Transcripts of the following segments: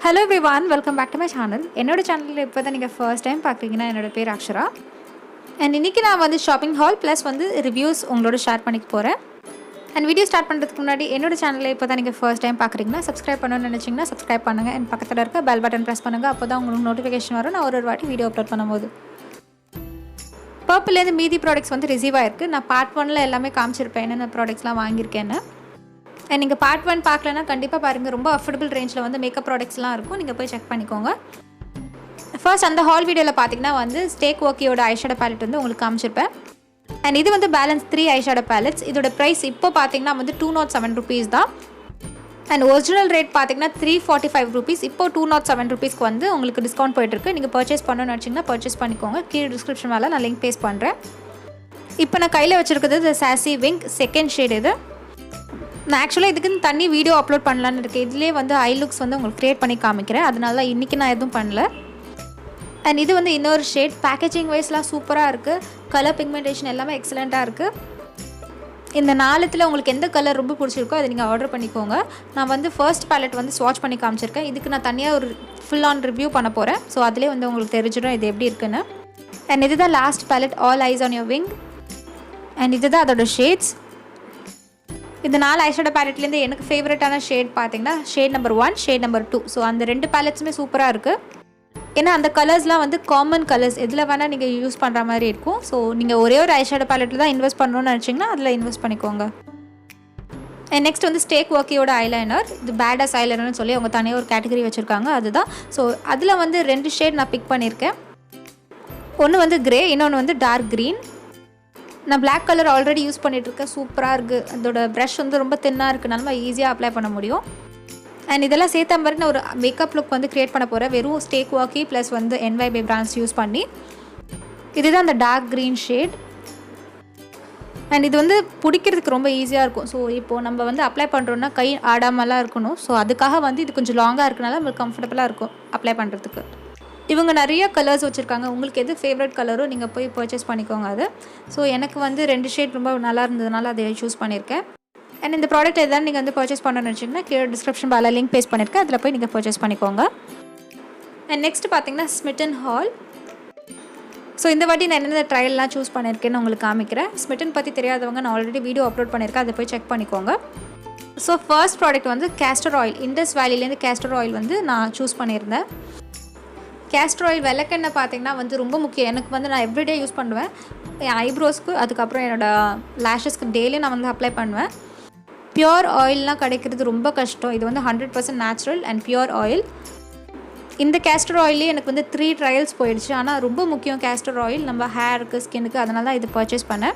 Hello everyone, welcome back to my channel. என்னோட சேனலில் இப்போ தான் நீங்கள் ஃபர்ஸ்ட் டைம் பார்க்குறீங்கன்னா என்னோட பேர் அக்ஷரா. அண்ட் இன்றைக்கி நான் வந்து ஷாப்பிங் ஹால் ப்ளஸ் வந்து ரிவ்யூஸ் உங்களோட ஷேர் பண்ணிக்க போகிறேன். அண்ட் வீடியோ ஸ்டார்ட் பண்ணுறதுக்கு முன்னாடி என்னோட சேனலில் இப்போ தான் நீங்கள் ஃபர்ஸ்ட் டைம் பார்க்குறீங்கன்னா சப்ஸ்கிரைப் பண்ணணும்னு நினச்சிங்கன்னா சப்ஸ்கிரைப் பண்ணுங்கள். அண்ட் பக்கத்தில் இருக்க பெல் பட்டன் ப்ரெஸ் பண்ணுங்கள். அப்போ தான் உங்களுக்கு நோட்டிஃபிகேஷன் வரும் நான் ஒரு வாட்டி வீடியோ அப்லோட் பண்ணும்போது. பர்பிள்லேருந்து மீதி ப்ராடக்ட்ஸ் வந்து ரிசீவ் ஆகிருக்கு. நான் பார்ட் 1ல் எல்லாமே காமிச்சிருப்பேன் என்னென்ன ப்ராடக்ட்ஸ்லாம் வாங்கியிருக்கேன்னு. அண்ட் நீங்கள் பார்ட் 1 பார்க்கலன்னா கண்டிப்பாக பாருங்கள், ரொம்ப அஃபோர்டபுள் ரேஞ்சில் வந்து மேக்கப் ப்ராடக்ட்ஸ்லாம் இருக்கும், நீங்கள் போய் செக் பண்ணிக்கோங்க. ஃபர்ஸ்ட் அந்த ஹால் வீடியோவில் பார்த்தீங்கன்னா வந்து ஸ்டேக் ஒர்க்கியோட ஐஷேடோ பேலட் வந்து உங்களுக்கு காமிச்சிருப்பேன். அண்ட் இது வந்து பேலன்ஸ் 3 ஐஷேடோ பேலட்ஸ். இதோட ப்ரைஸ் இப்போ பார்த்தீங்கன்னா வந்து 207 rupees தான். அண்ட் ஒரிஜினல் ரேட் பார்த்தீங்கன்னா 345 rupees. இப்போ 207 rupeesக்கு வந்து உங்களுக்கு டிஸ்கவுண்ட் போயிட்டுருக்கு. நீங்கள் பர்ச்சேஸ் பண்ணணும்னு வச்சிங்கன்னா பர்ச்சேஸ் பண்ணிக்கோங்க. கீழே டிஸ்கிரிப்ஷன் மேலே நான் லிங்க் பேஸ்ட் பண்ணுறேன். இப்போ நான் கையில் வச்சுருக்கிறது இந்த சாசி விங்க் செகண்ட் ஷேட். இது நான் ஆக்சுவலாக இதுக்குன்னு தனி வீடியோ அப்லோட் பண்ணலான்னு இருக்கேன். இதிலே வந்து ஐ லுக்ஸ் வந்து உங்களுக்கு க்ரியேட் பண்ணி காமிக்கிறேன். அதனால இன்றைக்கி நான் எதுவும் பண்ணல. அண்ட் இது வந்து இன்னொரு ஷேட். பேக்கேஜிங் வைஸ்லாம் சூப்பராக இருக்குது. கலர் பிக்மெண்டேஷன் எல்லாமே எக்ஸலண்ட்டாக இருக்குது. இந்த 4த்தில் உங்களுக்கு எந்த கலர் ரொம்ப பிடிச்சிருக்கோ அதை நீங்கள் ஆர்டர் பண்ணிக்கோங்க. நான் வந்து ஃபர்ஸ்ட் பேலட் வந்து ஸ்வாட்ச் பண்ணி காமிச்சிருக்கேன். இதுக்கு நான் தனியாக ஒரு ஃபுல் ஆன் ரிவ்யூ பண்ண போகிறேன். ஸோ அதிலே வந்து உங்களுக்கு தெரிஞ்சிடும் இது எப்படி இருக்குன்னு. அண்ட் இதுதான் last palette, all eyes on your wing. And இதுதான் அதோட ஷேட்ஸ். இந்த 4 ஐஷேடோ பேலட்லேருந்து எனக்கு ஃபேவரட்டான ஷேட் பார்த்தீங்கன்னா shade number 1, shade number 2. So அந்த 2 பேலட்ஸுமே சூப்பராக இருக்குது. ஏன்னா அந்த கலர்ஸ்லாம் வந்து காமன் கலர்ஸ், எதில் வேணால் நீங்கள் யூஸ் பண்ணுற மாதிரி இருக்கும். ஸோ நீங்கள் ஒரே ஒரு ஐஷேடோ பேலட்டில் தான் இன்வெஸ்ட் பண்ணணும்னு நினச்சிங்கன்னா அதில் இன்வெஸ்ட் பண்ணிக்கோங்க. அண்ட் நெக்ஸ்ட் வந்து ஸ்டேக் ஒர்க்கியோட ஐலைனர். இது பேடாஸ் ஐலைனர்னு சொல்லி அவங்க தனியாக ஒரு கேட்டகரி வச்சுருக்காங்க, அதுதான். ஸோ அதில் வந்து 2 ஷேட் நான் பிக் பண்ணியிருக்கேன். ஒன்று வந்து கிரே, இன்னொன்று வந்து டார்க் க்ரீன். நான் பிளாக் கலர் ஆல்ரெடி யூஸ் பண்ணிகிட்ருக்கேன். சூப்பராக இருக்குது. அதோட ப்ரஷ் வந்து ரொம்ப தின்னாக இருக்குனால நம்ம ஈஸியாக அப்ளை பண்ண முடியும். அண்ட் இதெல்லாம் சேர்த்த மாதிரி நான் ஒரு மேக்கப் லுக் வந்து க்ரியேட் பண்ண போகிறேன், வெறும் ஸ்டேக் ஒர்க்கி ப்ளஸ் வந்து NYB பிராண்ட்ஸ் யூஸ் பண்ணி. இதுதான் அந்த டார்க் க்ரீன் ஷேட். அண்ட் இது வந்து பிடிக்கிறதுக்கு ரொம்ப ஈஸியாக இருக்கும். ஸோ இப்போது நம்ம வந்து அப்ளை பண்ணுறோன்னா கை ஆடாமலாம் இருக்கணும். ஸோ அதுக்காக வந்து இது கொஞ்சம் லாங்காக இருக்கனால நம்மளுக்கு கம்ஃபர்டபுளாக இருக்கும் அப்ளை பண்ணுறதுக்கு. இவங்க நிறைய கலர்ஸ் வச்சுருக்காங்க. உங்களுக்கு எது ஃபேவரட் கலரோ நீங்கள் போய் பர்ச்சேஸ் பண்ணிக்கோங்க அது. ஸோ எனக்கு வந்து 2 ஷேட் ரொம்ப நல்லா இருந்ததுனால அதை சூஸ் பண்ணியிருக்கேன். அண்ட் இந்த ப்ராடக்ட் எதாவது நீங்கள் வந்து பர்ச்சேஸ் பண்ணணும்னு வச்சிங்கன்னா கீழே டிஸ்கிரிப்ஷன் பால லிங்க் பேஸ்ட் பண்ணியிருக்கேன், அதில் போய் நீங்கள் பர்ச்சேஸ் பண்ணிக்கோங்க. அண்ட் நெக்ஸ்ட் பார்த்தீங்கன்னா ஸ்மிட்டன் ஹால். ஸோ இந்த வாட்டி நான் என்னென்ன ட்ரையல்லாம் சூஸ் பண்ணியிருக்கேன்னு உங்களுக்கு காமிக்கிறேன். ஸ்மிட்டன் பற்றி தெரியாதவங்க நான் ஆல்ரெடி வீடியோ அப்லோட் பண்ணியிருக்கேன், அதை போய் செக் பண்ணிக்கோங்க. ஸோ ஃபர்ஸ்ட் ப்ராடக்ட் வந்து கேஸ்டர் ஆயில். இண்டஸ் வேலிலேருந்து கேஸ்டர் ஆயில் வந்து நான் சூஸ் பண்ணியிருந்தேன். கேஸ்டர் ஆயில் விளக்கெண்ணெய் பார்த்திங்கன்னா வந்து ரொம்ப முக்கியம். எனக்கு வந்து நான் எவ்ரிடே யூஸ் பண்ணுவேன். என் ஐப்ரோஸ்க்கு, அதுக்கப்புறம் என்னோடய லேஷஸ்க்கு டெய்லி நான் வந்து அப்ளை பண்ணுவேன். பியூர் ஆயில்லாம் கிடைக்கிறது ரொம்ப கஷ்டம். இது வந்து 100% நேச்சுரல் அண்ட் பியூர் ஆயில். இந்த கேஸ்டர் ஆயிலே எனக்கு வந்து 3 ட்ரையல்ஸ் போயிடுச்சு. ஆனால் ரொம்ப முக்கியம் கேஸ்டர் ஆயில் நம்ம ஹேருக்கு, ஸ்கின்னுக்கு. அதனால தான் இது பர்ச்சேஸ் பண்ணேன்.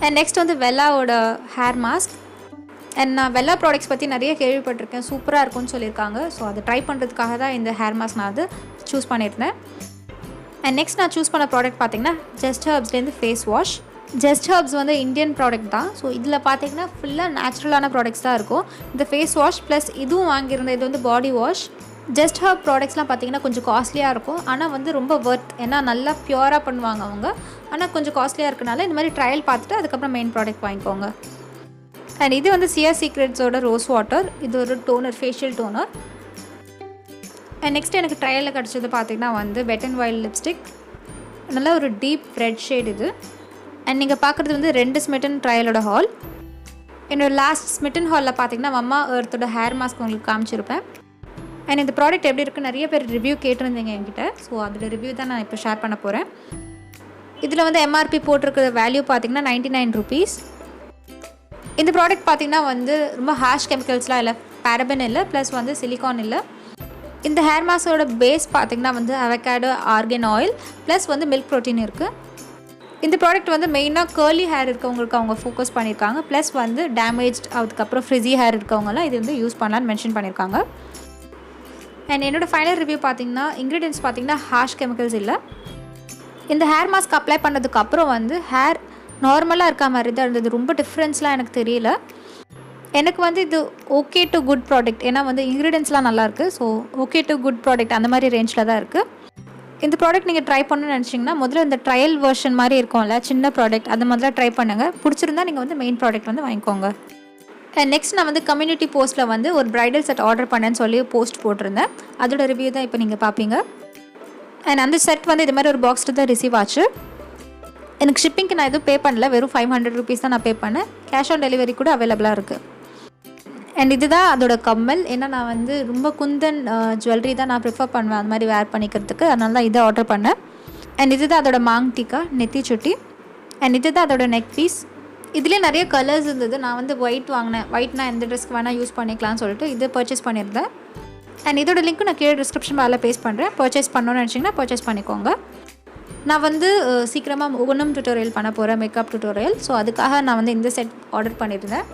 அண்ட் நெக்ஸ்ட் வந்து வெல்லாவோட ஹேர் மாஸ்க். அண்ட் நான் வெல்லா ப்ராடக்ட்ஸ் பற்றி நிறைய கேள்விப்பட்டிருக்கேன், சூப்பராக இருக்கும்னு சொல்லியிருக்காங்க. ஸோ அதை ட்ரை பண்ணுறதுக்காக தான் இந்த ஹேர் மாஸ்க் நான் அது சூஸ் பண்ணியிருந்தேன். அண்ட் நெக்ஸ்ட் நான் சூஸ் பண்ண ப்ராடக்ட் பார்த்திங்கன்னா ஜஸ்ட் ஹர்ப்ஸ்லேருந்து ஃபேஸ் வாஷ். ஜஸ்ட் ஹர்ப்ஸ் வந்து இந்தியன் ப்ராடக்ட் தான். ஸோ இதில் பார்த்திங்கன்னா ஃபுல்லாக நேச்சுரலான ப்ராடக்ட்ஸ் தான் இருக்கும். இந்த ஃபேஸ் வாஷ் ப்ளஸ் இதுவும் வாங்கியிருந்தேன். இது வந்து பாடி வாஷ். ஜஸ்ட் ஹர்ப் ப்ராடக்ட்ஸ்லாம் பார்த்திங்கன்னா கொஞ்சம் காஸ்ட்லியாக இருக்கும், ஆனால் வந்து ரொம்ப ஒர்த். ஏன்னா நல்லா ப்யூராக பண்ணுவாங்க அவங்க. ஆனால் கொஞ்சம் காஸ்ட்லியாக இருக்கனால இந்த மாதிரி ட்ரையல் பார்த்துட்டு அதுக்கப்புறம் மெயின் ப்ராடக்ட் வாங்கிக்கோங்க. அண்ட் இது வந்து சியா சீக்ரெட்ஸோட ரோஸ் வாட்டர். இது ஒரு toner, facial toner. And next எனக்கு ட்ரையலில் கிடச்சது பார்த்திங்கன்னா வந்து வெட் அண்ட் வைல்ட் லிப்ஸ்டிக். நல்லா ஒரு டீப் ரெட் ஷேட் இது. அண்ட் நீங்கள் பார்க்குறது வந்து 2 ஸ்மிட்டன் ட்ரையலோட ஹால். என்னோடய லாஸ்ட் ஸ்மிட்டன் ஹாலில் பார்த்திங்கன்னா MAMAEARTHோட ஹேர் மாஸ்க் உங்களுக்கு காமிச்சிருப்பேன். அண்ட் இந்த ப்ராடக்ட் எப்படி இருக்குது, நிறைய பேர் ரிவ்யூ கேட்டிருந்தீங்க என்கிட்ட. ஸோ அதோட ரிவ்யூ தான் நான் இப்போ ஷேர் பண்ண போகிறேன். இதில் வந்து MRP போட்டிருக்கிற வேல்யூ பார்த்திங்கன்னா 99 rupees. இந்த ப்ராடக்ட் பார்த்திங்கன்னா வந்து ரொம்ப ஹார்ஷ் கெமிக்கல்ஸ்லாம் இல்லை, பேரபன் இல்லை, ப்ளஸ் வந்து சிலிகான் இல்லை. இந்த ஹேர் மாஸ்கோட பேஸ் பார்த்திங்கன்னா வந்து அவகாடோ ஆர்கன் ஆயில் ப்ளஸ் வந்து மில்க் ப்ரோட்டீன் இருக்குது. இந்த ப்ராடக்ட் வந்து மெயினாக கேர்லி ஹேர் இருக்கவங்களுக்கு அவங்க ஃபோக்கஸ் பண்ணியிருக்காங்க. ப்ளஸ் வந்து டேமேஜ்ட், அதுக்கப்புறம் ஃப்ரிஸி ஹேர் இருக்கவங்கலாம் இது வந்து யூஸ் பண்ணலான்னு மென்ஷன் பண்ணியிருக்காங்க. அண்ட் என்னோடய ஃபைனல் ரிவ்யூ பார்த்திங்கன்னா இன்க்ரீடியன்ட்ஸ் பார்த்திங்கன்னா ஹார்ஷ் கெமிக்கல்ஸ் இல்லை. இந்த ஹேர் மாஸ்க் அப்ளை பண்ணதுக்கப்புறம் வந்து ஹேர் நார்மலாக இருக்க மாதிரி தான் இருந்தது. ரொம்ப டிஃப்ரென்ஸ்லாம் எனக்கு தெரியல. எனக்கு வந்து இது ஓகே டு குட் ப்ராடக்ட். ஏன்னா வந்து இன்க்ரீடியன்ஸ்லாம் நல்லாயிருக்கு. So okay to good product அந்த மாதிரி ரேஞ்சில் தான் இருக்குது. இந்த ப்ராடக்ட் நீங்கள் ட்ரை பண்ணணும்னு நினச்சிங்கன்னா முதல்ல இந்த ட்ரையல் வெர்ஷன் மாதிரி இருக்கும்ல, சின்ன ப்ராடக்ட், அந்த மாதிரிலாம் ட்ரை பண்ணுங்கள். பிடிச்சிருந்தா நீங்கள் வந்து மெயின் ப்ராடக்ட் வந்து வாங்கிக்கோங்க. அண்ட் நெக்ஸ்ட் நான் வந்து கம்யூனிட்டி போஸ்ட்டில் வந்து ஒரு ப்ரைடல் செட் ஆர்டர் பண்ணேன்னு சொல்லி போஸ்ட் போட்டிருந்தேன். அதோட ரிவ்யூ தான் இப்போ நீங்கள் பார்ப்பீங்க. அண்ட் அந்த செட் வந்து இது மாதிரி ஒரு பாக்ஸில் தான் ரிசீவ் ஆச்சு. எனக்கு ஷிப்பிங்க்கு நான் எதுவும் பே பண்ணல, வெறும் 500 ருபீஸ் தான் நான் பே பண்ணேன். கேஷ் ஆன் டெலிவரி கூட அவைலபிளாக இருக்குது. அண்ட் இதுதான் அதோட கம்மல். ஏன்னா நான் வந்து ரொம்ப குந்தன் ஜுவல்லரி தான் நான் ப்ரிஃபர் பண்ணுவேன் அந்த மாதிரி வேர் பண்ணிக்கிறதுக்கு, அதனால தான் இதை ஆர்டர் பண்ணேன். அண்ட் இது தான் அதோட மாங் டிக்கா நெத்தி சுட்டி. அண்ட் இது தான் அதோட நெக் பீஸ். இதுலேயே நிறைய கலர்ஸ் இருந்தது. நான் வந்து ஒயிட் வாங்கினேன். ஒயிட்னா எந்த ட்ரெஸ்க்கு வேணால் யூஸ் பண்ணிக்கலாம்னு சொல்லிட்டு இது பர்ச்சேஸ் பண்ணியிருந்தேன். அண்ட் இதோட லிங்க்கு நான் கீழே டிஸ்கிரிப்ஷன் பாரில் பேஸ்ட் பண்ணுறேன். பர்ச்சேஸ் பண்ணணும்னு நினச்சிங்கன்னா பர்ச்சேஸ் பண்ணிக்கோங்க. நான் வந்து சீக்கிரமாக ஒவ்வொன்றும் டுட்டோரியல் பண்ண போகிறேன், மேக்கப் டுட்டோரியல். ஸோ அதுக்காக நான் வந்து இந்த செட் ஆர்டர் பண்ணியிருந்தேன்.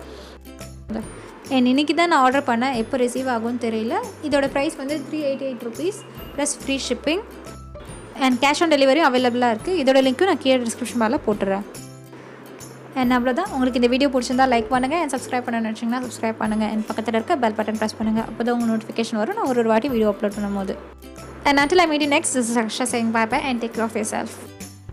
அண்ட் இன்றைக்கி தான் நான் ஆர்டர் பண்ணேன், எப்போ ரிசீவ் ஆகும்னு தெரியல. இதோட ப்ரைஸ் வந்து 388 rupees plus free shipping. And cash on டெலிவரியும் அவைலபிளாக இருக்குது. இதோட லிங்க்கும் நான் கீழே டிஸ்கிரிப்ஷன் பாரில் போட்டுறேன். அண்ட் அவ்வளோதான். உங்களுக்கு இந்த வீடியோ பிடிச்சிருந்தா லைக் பண்ணுங்கள். அண்ட் சப்ஸ்கிரைப் பண்ண நினச்சிங்கன்னா சப்ஸ்கிரைப் பண்ணுங்கள். அண்ட் பக்கத்தில் இருக்க பெல் பட்டன் ப்ரெஸ் பண்ணுங்கள். அப்போ தான் உங்கள் நோட்டிஃபிகேஷன் வரும் நான் ஒரு வாட்டி வீடியோ அப்லோட் பண்ணும்போது. And until I meet you next, this is Akshara saying bye bye and take care of yourself.